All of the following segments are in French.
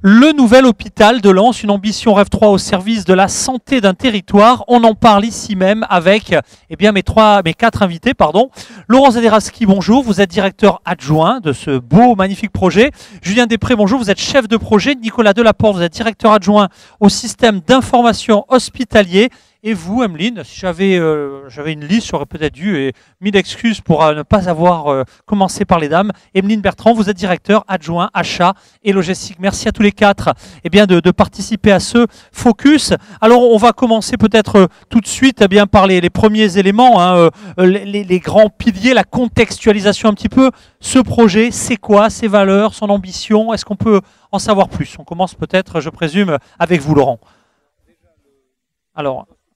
Le nouvel hôpital de Lens, une ambition Rêve 3 au service de la santé d'un territoire. On en parle ici même avec mes quatre invités. Laurent Zaderaski, bonjour, vous êtes directeur adjoint de ce beau, magnifique projet. Julien Després, bonjour, vous êtes chef de projet. Nicolas Delaporte, vous êtes directeur adjoint au système d'information hospitalier. Et vous, Emeline, si j'avais une liste, j'aurais peut-être dû, et mille excuses pour ne pas avoir commencé par les dames. Emeline Bertrand, vous êtes directeur adjoint achat et logistique. Merci à tous les quatre de participer à ce focus. Alors, on va commencer peut-être tout de suite par les premiers éléments, les grands piliers, la contextualisation un petit peu. Ce projet, c'est quoi, ses valeurs, son ambition? Est-ce qu'on peut en savoir plus? On commence peut-être, je présume, avec vous, Laurent.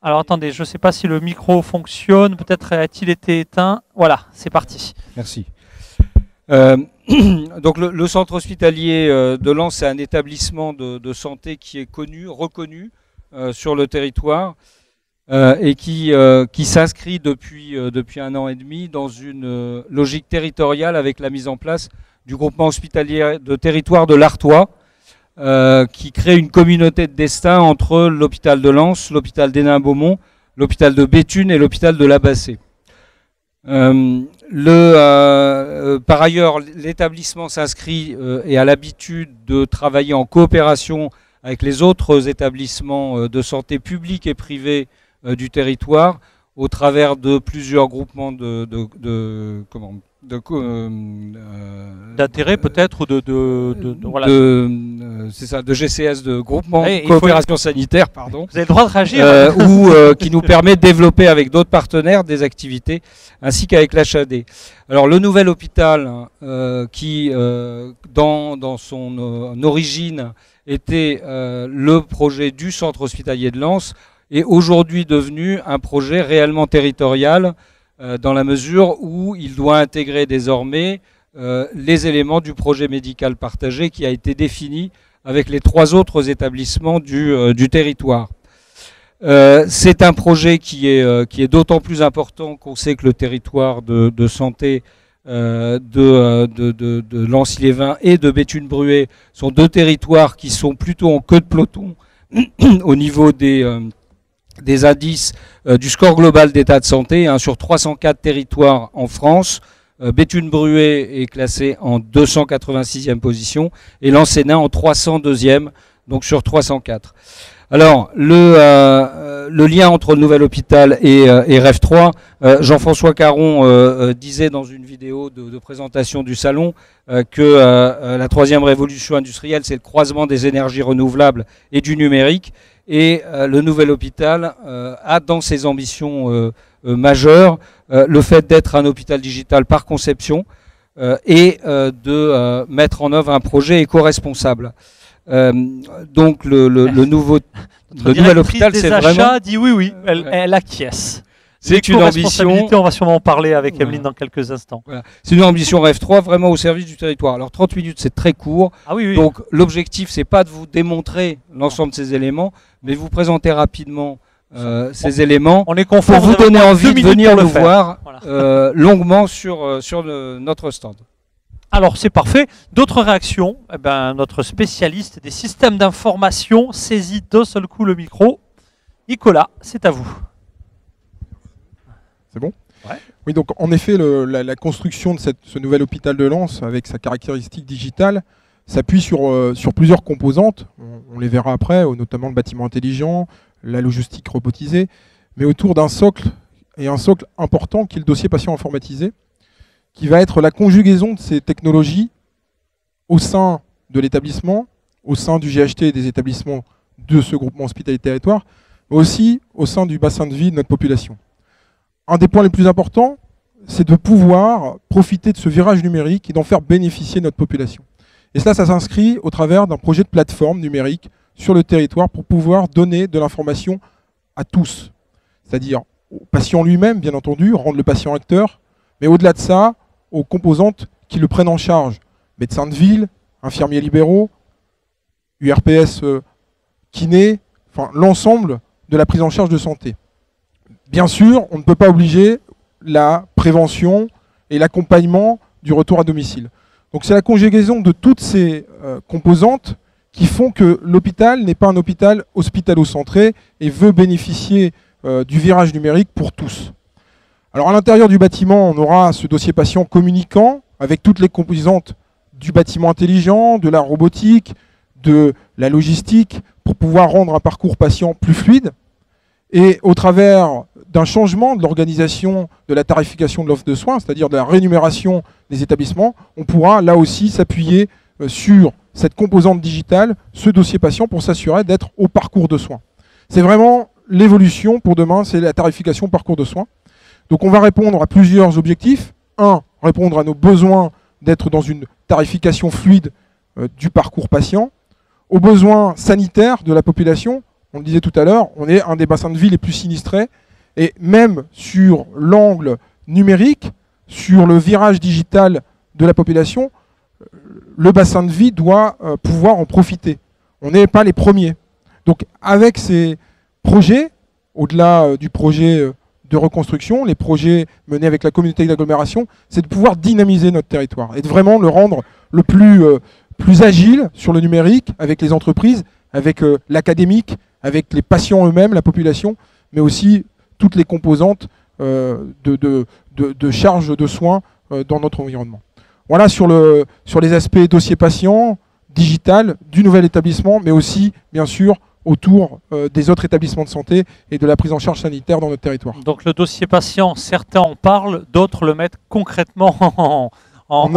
Alors attendez, je ne sais pas si le micro fonctionne, peut-être a-t-il été éteint. Voilà, c'est parti. Merci. Donc le centre hospitalier de Lens, c'est un établissement de santé qui est connu, reconnu sur le territoire et qui s'inscrit depuis 1 an et demi dans une logique territoriale avec la mise en place du groupement hospitalier de territoire de l'Artois, qui crée une communauté de destin entre l'hôpital de Lens, l'hôpital d'Hénin-Beaumont, l'hôpital de Béthune et l'hôpital de Labassée. Par ailleurs, l'établissement s'inscrit et a l'habitude de travailler en coopération avec les autres établissements de santé publics et privés du territoire au travers de plusieurs groupements d'intérêt peut-être ou c'est ça, de GCS, de groupement coopération sanitaire, pardon. Vous avez le droit de réagir. Qui nous permet de développer avec d'autres partenaires des activités, ainsi qu'avec l'HAD. Alors le nouvel hôpital, qui dans son origine était le projet du centre hospitalier de Lens, est aujourd'hui devenu un projet réellement territorial, dans la mesure où il doit intégrer désormais les éléments du projet médical partagé qui a été défini avec les 3 autres établissements du territoire. C'est un projet qui est d'autant plus important qu'on sait que le territoire de santé de Lens-les-Vins et de Béthune-Bruay sont 2 territoires qui sont plutôt en queue de peloton au niveau des indices du score global d'état de santé, sur 304 territoires en France. Béthune-Bruay est classé en 286e position et Lens-Hénin en 302e, donc sur 304. Alors, le lien entre le nouvel hôpital et Rêve 3, Jean-François Caron disait dans une vidéo de présentation du salon que la 3e révolution industrielle, c'est le croisement des énergies renouvelables et du numérique. Et le nouvel hôpital a dans ses ambitions majeures le fait d'être un hôpital digital par conception et de mettre en œuvre un projet éco-responsable. Donc le nouvel hôpital, c'est vraiment... dit oui, elle acquiesce. C'est une ambition. On va sûrement en parler avec Emeline dans quelques instants. Voilà. C'est une ambition Rêve 3 vraiment au service du territoire. Alors 30 minutes, c'est très court. Ah oui. Donc l'objectif, c'est pas de vous démontrer l'ensemble de ces éléments, mais vous présenter rapidement ces éléments on est conforme pour vous donner envie de venir nous voir longuement sur notre stand. Alors c'est parfait. D'autres réactions? Notre spécialiste des systèmes d'information saisit d'un seul coup le micro. Nicolas, c'est à vous. C'est bon? Ouais. Oui, donc en effet, la construction de ce nouvel hôpital de Lens, avec sa caractéristique digitale, s'appuie sur plusieurs composantes. On les verra après, notamment le bâtiment intelligent, la logistique robotisée, mais autour d'un socle, et un socle important qui est le dossier patient informatisé, qui va être la conjugaison de ces technologies au sein de l'établissement, au sein du GHT et des établissements de ce groupement hospitalier territoire, mais aussi au sein du bassin de vie de notre population. Un des points les plus importants, c'est de pouvoir profiter de ce virage numérique et d'en faire bénéficier notre population. Et cela, ça s'inscrit au travers d'un projet de plateforme numérique sur le territoire pour pouvoir donner de l'information à tous. C'est-à-dire au patient lui-même, bien entendu, rendre le patient acteur, mais au-delà de ça, aux composantes qui le prennent en charge. Médecins de ville, infirmiers libéraux, URPS kiné, enfin l'ensemble de la prise en charge de santé. Bien sûr, on ne peut pas obliger la prévention et l'accompagnement du retour à domicile. Donc c'est la conjugaison de toutes ces composantes qui font que l'hôpital n'est pas un hôpital hospitalo-centré et veut bénéficier du virage numérique pour tous. Alors à l'intérieur du bâtiment, on aura ce dossier patient communicant avec toutes les composantes du bâtiment intelligent, de la robotique, de la logistique, pour pouvoir rendre un parcours patient plus fluide. Et au travers d'un changement de l'organisation de la tarification de l'offre de soins, c'est-à-dire de la rémunération des établissements, on pourra là aussi s'appuyer sur cette composante digitale, ce dossier patient, pour s'assurer d'être au parcours de soins. C'est vraiment l'évolution pour demain, c'est la tarification parcours de soins. Donc on va répondre à plusieurs objectifs. Un, répondre à nos besoins d'être dans une tarification fluide du parcours patient, aux besoins sanitaires de la population. On le disait tout à l'heure, on est un des bassins de vie les plus sinistrés, et même sur l'angle numérique, sur le virage digital de la population, le bassin de vie doit pouvoir en profiter. On n'est pas les premiers. Donc avec ces projets, au-delà du projet de reconstruction, les projets menés avec la communauté d'agglomération, c'est de pouvoir dynamiser notre territoire et de vraiment le rendre le plus agile sur le numérique, avec les entreprises, avec l'académique, avec les patients eux-mêmes, la population, mais aussi toutes les composantes de charge de soins dans notre environnement. Voilà sur les aspects dossier patient, digital, du nouvel établissement, mais aussi, bien sûr, autour des autres établissements de santé et de la prise en charge sanitaire dans notre territoire. Donc le dossier patient, certains en parlent, d'autres le mettent concrètement en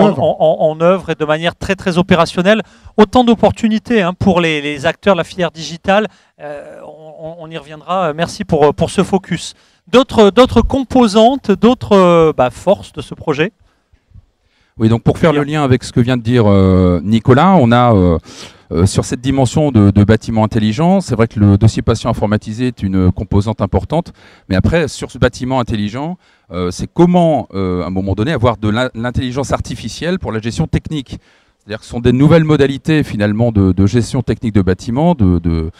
œuvre et de manière très très opérationnelle. Autant d'opportunités pour les acteurs de la filière digitale. On y reviendra. Merci pour ce focus. D'autres composantes, d'autres forces de ce projet? Oui, donc pour faire le lien avec ce que vient de dire Nicolas, on a sur cette dimension de bâtiment intelligent, c'est vrai que le dossier patient informatisé est une composante importante, mais après, sur ce bâtiment intelligent, c'est comment, à un moment donné, avoir de l'intelligence artificielle pour la gestion technique. C'est-à-dire que ce sont des nouvelles modalités finalement de gestion technique de bâtiment, de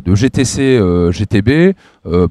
GTC, GTB,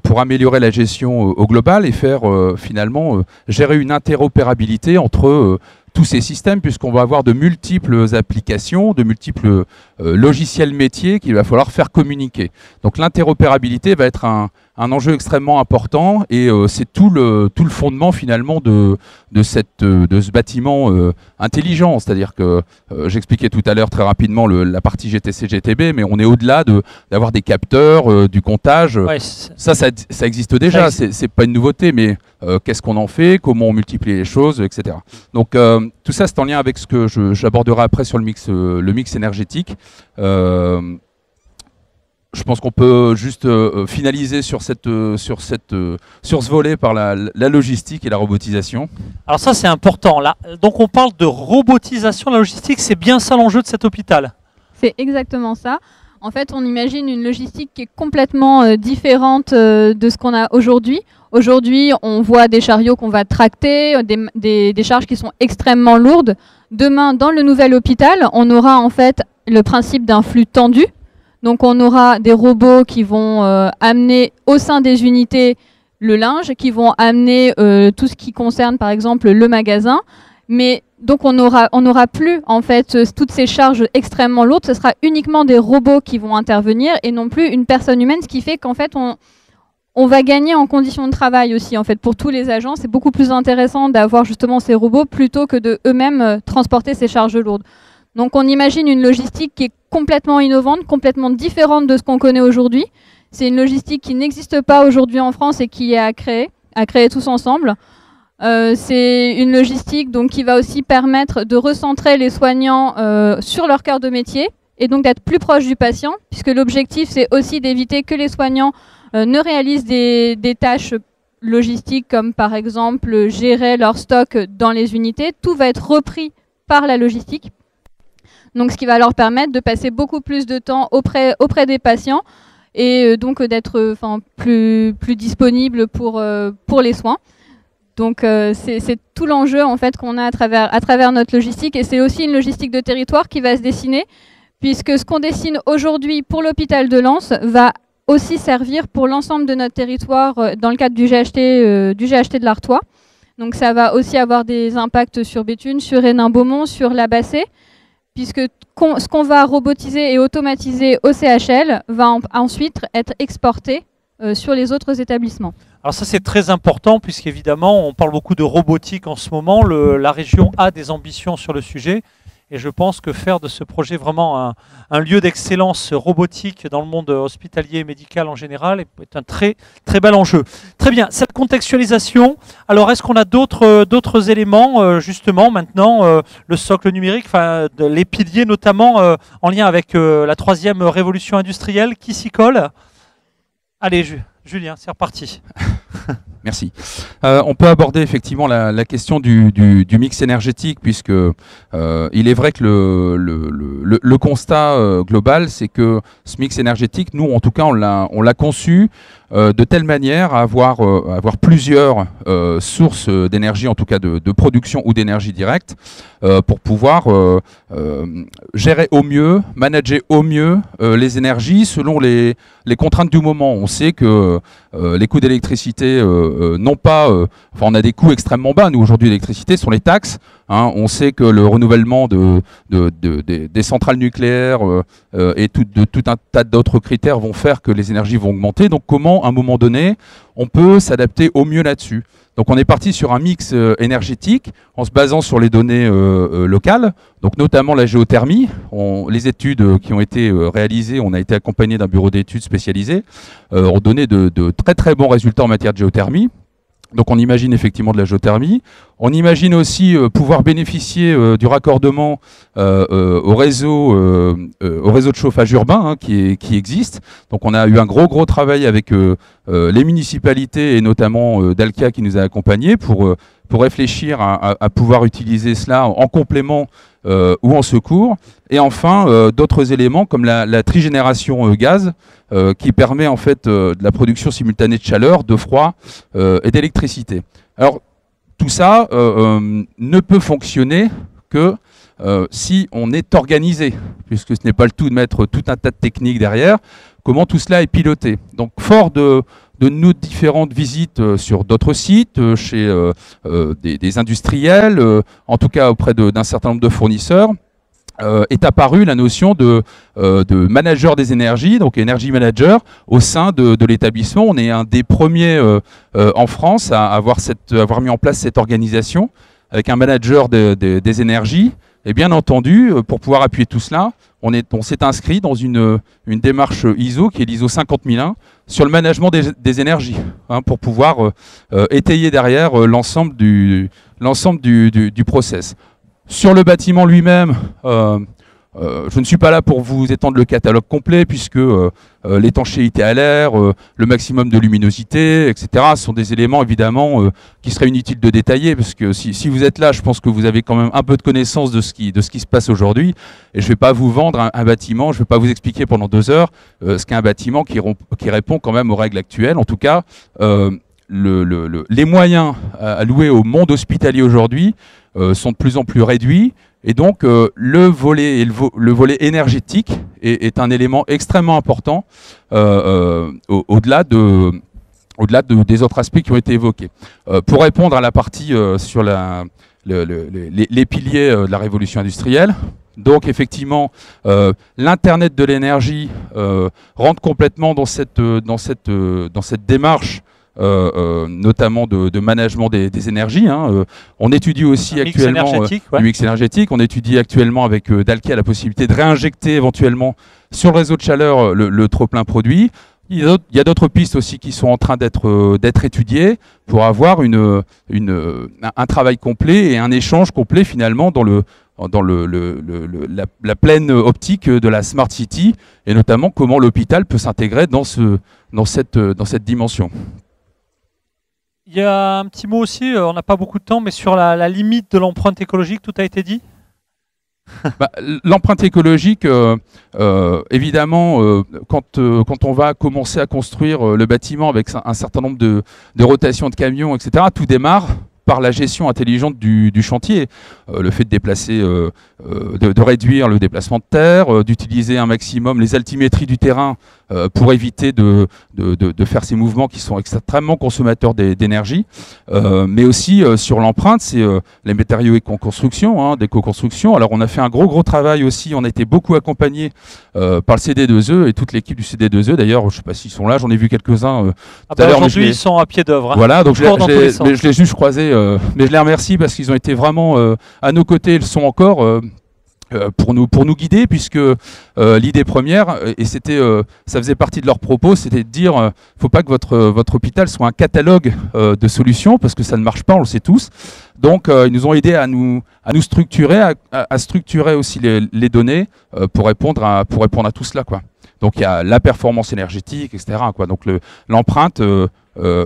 pour améliorer la gestion au global et faire finalement gérer une interopérabilité entre tous ces systèmes, puisqu'on va avoir de multiples applications, de multiples logiciels métiers qu'il va falloir faire communiquer. Donc l'interopérabilité va être un enjeu extrêmement important et c'est tout le fondement finalement de ce bâtiment intelligent. C'est-à-dire que j'expliquais tout à l'heure très rapidement la partie GTC, GTB, mais on est au-delà d'avoir des capteurs, du comptage. Ouais, ça existe déjà, c'est pas une nouveauté, mais qu'est-ce qu'on en fait, comment on multiplie les choses, etc. Donc tout ça c'est en lien avec ce que j'aborderai après sur le mix énergétique. Je pense qu'on peut juste finaliser sur ce volet par la logistique et la robotisation. Alors ça c'est important là. Donc on parle de robotisation de la logistique, c'est bien ça l'enjeu de cet hôpital? C'est exactement ça. En fait, on imagine une logistique qui est complètement différente de ce qu'on a aujourd'hui. Aujourd'hui, on voit des chariots qu'on va tracter, des charges qui sont extrêmement lourdes. Demain, dans le nouvel hôpital, on aura en fait le principe d'un flux tendu. Donc on aura des robots qui vont amener au sein des unités le linge, qui vont amener tout ce qui concerne par exemple le magasin. Mais donc on n'aura plus en fait toutes ces charges extrêmement lourdes, ce sera uniquement des robots qui vont intervenir et non plus une personne humaine, ce qui fait qu'en fait on va gagner en conditions de travail aussi. En fait, pour tous les agents, c'est beaucoup plus intéressant d'avoir justement ces robots plutôt que de eux-mêmes transporter ces charges lourdes. Donc on imagine une logistique qui est complètement innovante, complètement différente de ce qu'on connaît aujourd'hui. C'est une logistique qui n'existe pas aujourd'hui en France et qui est à créer tous ensemble. C'est une logistique donc, qui va aussi permettre de recentrer les soignants sur leur cœur de métier et donc d'être plus proche du patient, puisque l'objectif c'est aussi d'éviter que les soignants ne réalisent des tâches logistiques comme par exemple gérer leur stock dans les unités. Tout va être repris par la logistique. Donc, ce qui va leur permettre de passer beaucoup plus de temps auprès des patients et donc d'être plus disponible pour les soins. Donc, c'est tout l'enjeu en fait qu'on a à travers notre logistique et c'est aussi une logistique de territoire qui va se dessiner puisque ce qu'on dessine aujourd'hui pour l'hôpital de Lens va aussi servir pour l'ensemble de notre territoire dans le cadre du GHT de l'Artois. Donc ça va aussi avoir des impacts sur Béthune, sur Hénin-Beaumont, sur la Bassée, puisque ce qu'on va robotiser et automatiser au CHL va ensuite être exporté sur les autres établissements. Alors ça c'est très important puisqu'évidemment on parle beaucoup de robotique en ce moment, la région a des ambitions sur le sujet et je pense que faire de ce projet vraiment un lieu d'excellence robotique dans le monde hospitalier et médical en général est un très bel enjeu. Très bien, cette contextualisation, alors est-ce qu'on a d'autres éléments justement maintenant, le socle numérique, les piliers notamment en lien avec la 3e révolution industrielle qui s'y colle? Allez Julien, c'est reparti. Merci. On peut aborder effectivement la question du mix énergétique, puisque il est vrai que le constat global, c'est que ce mix énergétique, nous en tout cas, on l'a conçu de telle manière à avoir plusieurs sources d'énergie, en tout cas de production ou d'énergie directe, pour pouvoir gérer au mieux, manager au mieux les énergies selon les contraintes du moment. On sait que les coûts d'électricité n'ont pas... on a des coûts extrêmement bas. Nous, aujourd'hui, l'électricité sont les taxes. Hein. On sait que le renouvellement des centrales nucléaires et de tout un tas d'autres critères vont faire que les énergies vont augmenter. Donc, comment, à un moment donné, on peut s'adapter au mieux là-dessus? Donc on est parti sur un mix énergétique en se basant sur les données locales, donc notamment la géothermie. Les études qui ont été réalisées, on a été accompagné d'un bureau d'études spécialisé, ont donné de très bons résultats en matière de géothermie. Donc on imagine effectivement de la géothermie. On imagine aussi pouvoir bénéficier du raccordement au réseau de chauffage urbain qui existe. Donc on a eu un gros travail avec les municipalités et notamment Dalkia qui nous a accompagnés pour réfléchir à pouvoir utiliser cela en complément ou en secours. Et enfin, d'autres éléments comme la trigénération gaz qui permet en fait de la production simultanée de chaleur, de froid et d'électricité. Alors tout ça ne peut fonctionner que si on est organisé, puisque ce n'est pas le tout de mettre tout un tas de techniques derrière, comment tout cela est piloté. Donc fort de nos différentes visites sur d'autres sites, chez des industriels, en tout cas auprès d'un certain nombre de fournisseurs, est apparue la notion de manager des énergies, donc energy manager, au sein de l'établissement. On est un des premiers en France à avoir mis en place cette organisation avec un manager des énergies. Et bien entendu, pour pouvoir appuyer tout cela, on s'est inscrit dans une démarche ISO qui est l'ISO 50001 sur le management des énergies, hein, pour pouvoir étayer derrière l'ensemble du process. Sur le bâtiment lui-même, je ne suis pas là pour vous étendre le catalogue complet, puisque l'étanchéité à l'air, le maximum de luminosité, etc. sont des éléments évidemment qui seraient inutiles de détailler, parce que si vous êtes là, je pense que vous avez quand même un peu de connaissance de ce qui se passe aujourd'hui, et je ne vais pas vous vendre un bâtiment, je ne vais pas vous expliquer pendant 2 heures ce qu'est un bâtiment qui répond quand même aux règles actuelles. En tout cas, les moyens alloués au monde hospitalier aujourd'hui sont de plus en plus réduits, et donc le volet énergétique est un élément extrêmement important au-delà des autres aspects qui ont été évoqués. Pour répondre à la partie sur les piliers de la révolution industrielle, donc effectivement, l'Internet de l'énergie rentre complètement dans cette démarche, notamment de management des énergies. Hein. On étudie aussi actuellement du mix énergétique. On étudie actuellement avec Dalkia la possibilité de réinjecter éventuellement sur le réseau de chaleur le trop-plein produit. Il y a d'autres pistes aussi qui sont en train d'être étudiées pour avoir un travail complet et un échange complet finalement dans la pleine optique de la Smart City, et notamment comment l'hôpital peut s'intégrer dans cette dimension. Il y a un petit mot aussi, on n'a pas beaucoup de temps, mais sur la limite de l'empreinte écologique, tout a été dit. L'empreinte écologique, évidemment, quand on va commencer à construire le bâtiment avec un certain nombre de rotations de camions, etc., tout démarre par la gestion intelligente du chantier. Le fait de déplacer de réduire le déplacement de terre, d'utiliser un maximum les altimétries du terrain pour éviter de faire ces mouvements qui sont extrêmement consommateurs d'énergie, mais aussi sur l'empreinte, c'est les matériaux éco-construction, d'éco-construction. Alors on a fait un gros travail aussi, on a été beaucoup accompagné par le CD2E et toute l'équipe du CD2E. D'ailleurs, je ne sais pas s'ils sont là, j'en ai vu quelques-uns tout à l'heure. Aujourd'hui, ils sont à pied d'œuvre. Voilà, donc je l'ai juste croisé, mais je les remercie parce qu'ils ont été vraiment à nos côtés, ils sont encore pour nous guider, puisque l'idée première, et c'était, ça faisait partie de leurs propos, c'était de dire faut pas que votre hôpital soit un catalogue de solutions, parce que ça ne marche pas, on le sait tous. Donc ils nous ont aidés à nous structurer, à structurer aussi les données pour répondre à tout cela, quoi. Donc il y a la performance énergétique, etc., quoi. Donc l'empreinte,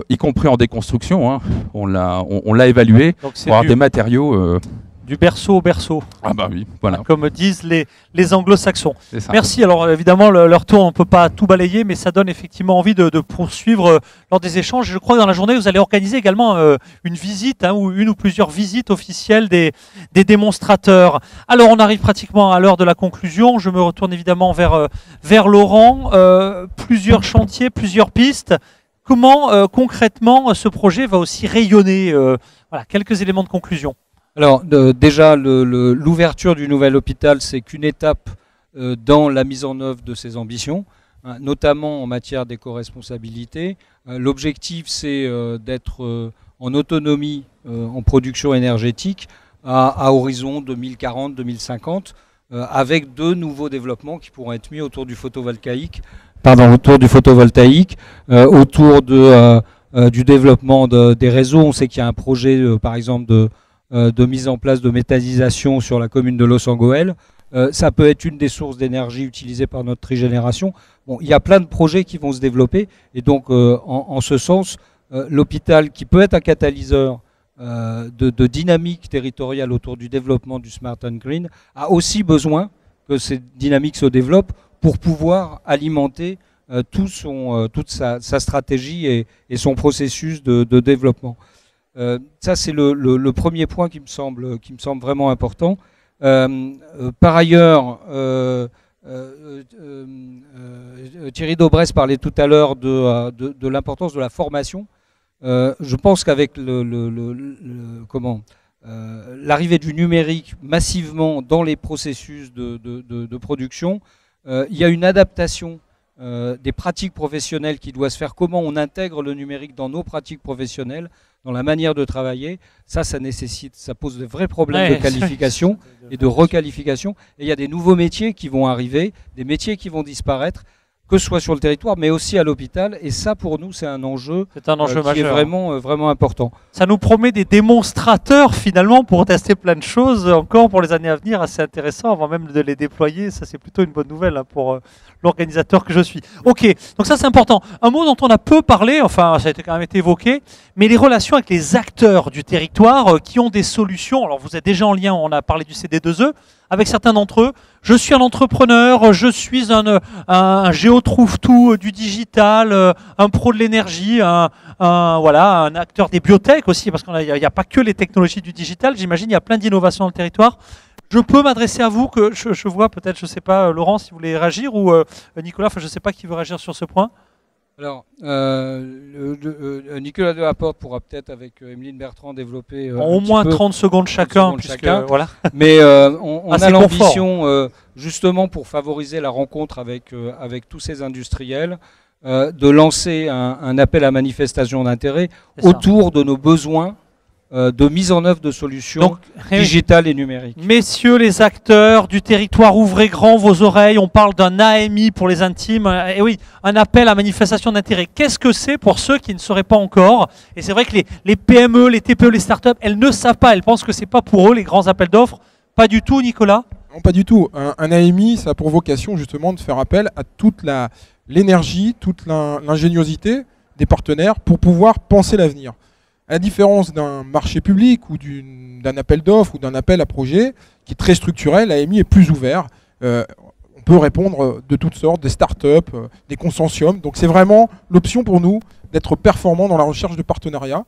y compris en déconstruction, hein, on l'a évalué pour avoir des matériaux. Du berceau au berceau. Ah bah oui, voilà. Comme disent les anglo-saxons. Merci. Alors évidemment, leur tour, on ne peut pas tout balayer, mais ça donne effectivement envie de poursuivre lors des échanges. Je crois que dans la journée, vous allez organiser également une visite, ou une ou plusieurs visites officielles des démonstrateurs. Alors on arrive pratiquement à l'heure de la conclusion. Je me retourne évidemment vers Laurent. Plusieurs chantiers, plusieurs pistes. Comment concrètement ce projet va aussi rayonner voilà, quelques éléments de conclusion. Alors déjà, l'ouverture du nouvel hôpital, c'est qu'une étape dans la mise en œuvre de ces ambitions, hein, notamment en matière d'éco-responsabilité. L'objectif, c'est d'être en autonomie en production énergétique à horizon 2040-2050, avec de nouveaux développements qui pourront être mis autour du photovoltaïque, autour du développement des réseaux. On sait qu'il y a un projet, par exemple, de mise en place de méthanisation sur la commune de Los-Angoel. Ça peut être une des sources d'énergie utilisées par notre trigénération. Bon, il y a plein de projets qui vont se développer, et donc en ce sens, l'hôpital, qui peut être un catalyseur de dynamique territoriale autour du développement du Smart and Green, a aussi besoin que ces dynamiques se développent pour pouvoir alimenter toute sa stratégie et son processus de développement. Ça, c'est le premier point qui me semble vraiment important. Par ailleurs, Thierry Daubresse parlait tout à l'heure de l'importance de la formation. Je pense qu'avec l'arrivée du numérique massivement dans les processus de production, il y a une adaptation des pratiques professionnelles qui doit se faire. Comment on intègre le numérique dans nos pratiques professionnelles, dans la manière de travailler, ça pose de vrais problèmes de qualification et de requalification. Et il y a des nouveaux métiers qui vont arriver, des métiers qui vont disparaître, que ce soit sur le territoire, mais aussi à l'hôpital. Et ça, pour nous, c'est un enjeu majeur. Qui est vraiment important. Ça nous promet des démonstrateurs, finalement, pour tester plein de choses, encore pour les années à venir, assez intéressant, avant même de les déployer. Ça, c'est plutôt une bonne nouvelle, hein, pour l'organisateur que je suis. Ok, donc ça, c'est important. Un mot dont on a peu parlé, enfin, ça a quand même été évoqué, mais les relations avec les acteurs du territoire qui ont des solutions. Alors, vous êtes déjà en lien, on a parlé du CD2E, avec certains d'entre eux. Je suis un entrepreneur, je suis un géotrouve-tout du digital, un pro de l'énergie, voilà, un acteur des biotech aussi, parce qu'il n'y a pas que les technologies du digital. J'imagine il y a plein d'innovations dans le territoire. Je peux m'adresser à vous, que je vois peut-être, je ne sais pas, Laurent, si vous voulez réagir, ou Nicolas, enfin, je ne sais pas qui veut réagir sur ce point. Alors, Nicolas Delaporte pourra peut-être, avec Emeline Bertrand, développer au moins 30 secondes chacun. Voilà. Mais on a l'ambition, justement pour favoriser la rencontre avec tous ces industriels, de lancer un appel à manifestation d'intérêt autour de nos besoins de mise en œuvre de solutions digitales et numériques. Messieurs les acteurs du territoire, ouvrez grand vos oreilles. On parle d'un AMI pour les intimes. Et oui, un appel à manifestation d'intérêt. Qu'est-ce que c'est pour ceux qui ne sauraient pas encore? Et c'est vrai que les PME, les TPE, les startups, elles ne savent pas. Elles pensent que c'est pas pour eux les grands appels d'offres. Pas du tout, Nicolas? Non, pas du tout. Un AMI, ça a pour vocation justement de faire appel à toute l'énergie, toute l'ingéniosité des partenaires pour pouvoir penser l'avenir. À la différence d'un marché public ou d'un appel d'offres ou d'un appel à projet qui est très structurel, l'AMI est plus ouvert. On peut répondre de toutes sortes, des startups, des consortiums. Donc c'est vraiment l'option pour nous d'être performants dans la recherche de partenariats.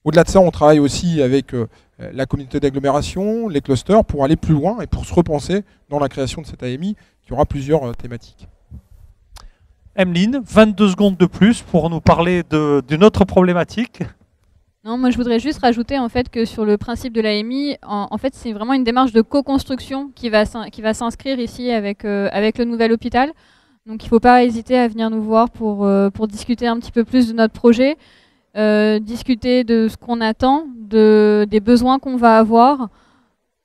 Au-delà de ça, on travaille aussi avec la communauté d'agglomération, les clusters, pour aller plus loin et pour se repenser dans la création de cette AMI qui aura plusieurs thématiques. Emeline, 22 secondes de plus pour nous parler d'une autre problématique. Non, moi je voudrais juste rajouter en fait que sur le principe de l'AMI, en fait c'est vraiment une démarche de co-construction qui va s'inscrire ici avec le nouvel hôpital. Donc il ne faut pas hésiter à venir nous voir pour discuter un petit peu plus de notre projet, discuter de ce qu'on attend, des besoins qu'on va avoir,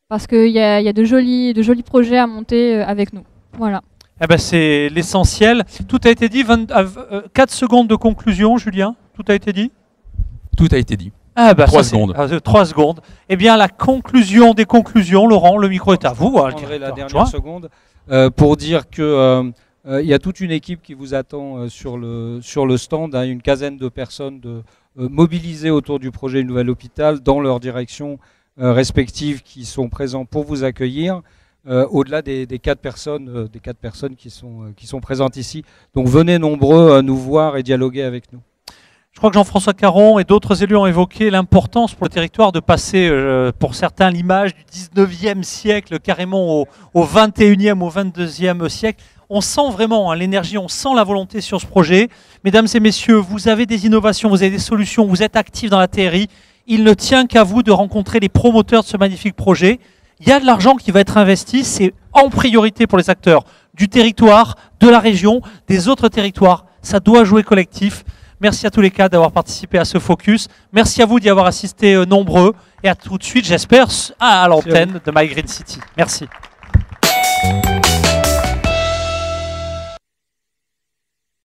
parce qu'il y a de jolis projets à monter avec nous. Voilà. Eh ben, c'est l'essentiel. Tout a été dit. 4 secondes de conclusion, Julien. Tout a été dit. Tout a été dit. Ah bah 3 secondes. 3 secondes. Eh bien, la conclusion des conclusions, Laurent, le micro est à vous. Je prendrai la dernière seconde pour dire que il y a toute une équipe qui vous attend sur le stand, hein, une quinzaine de personnes mobilisées autour du projet du nouvel hôpital dans leurs directions respectives qui sont présents pour vous accueillir. Au-delà des 4 personnes, qui sont présentes ici. Donc venez nombreux nous voir et dialoguer avec nous. Je crois que Jean-François Caron et d'autres élus ont évoqué l'importance pour le territoire de passer, pour certains, l'image du 19e siècle carrément au 21e, au 22e siècle. On sent vraiment l'énergie, on sent la volonté sur ce projet. Mesdames et messieurs, vous avez des innovations, vous avez des solutions, vous êtes actifs dans la TRI. Il ne tient qu'à vous de rencontrer les promoteurs de ce magnifique projet. Il y a de l'argent qui va être investi, c'est en priorité pour les acteurs du territoire, de la région, des autres territoires. Ça doit jouer collectif. Merci à tous les cas d'avoir participé à ce focus. Merci à vous d'y avoir assisté nombreux. Et à tout de suite, j'espère, à l'antenne de My Green City. Merci.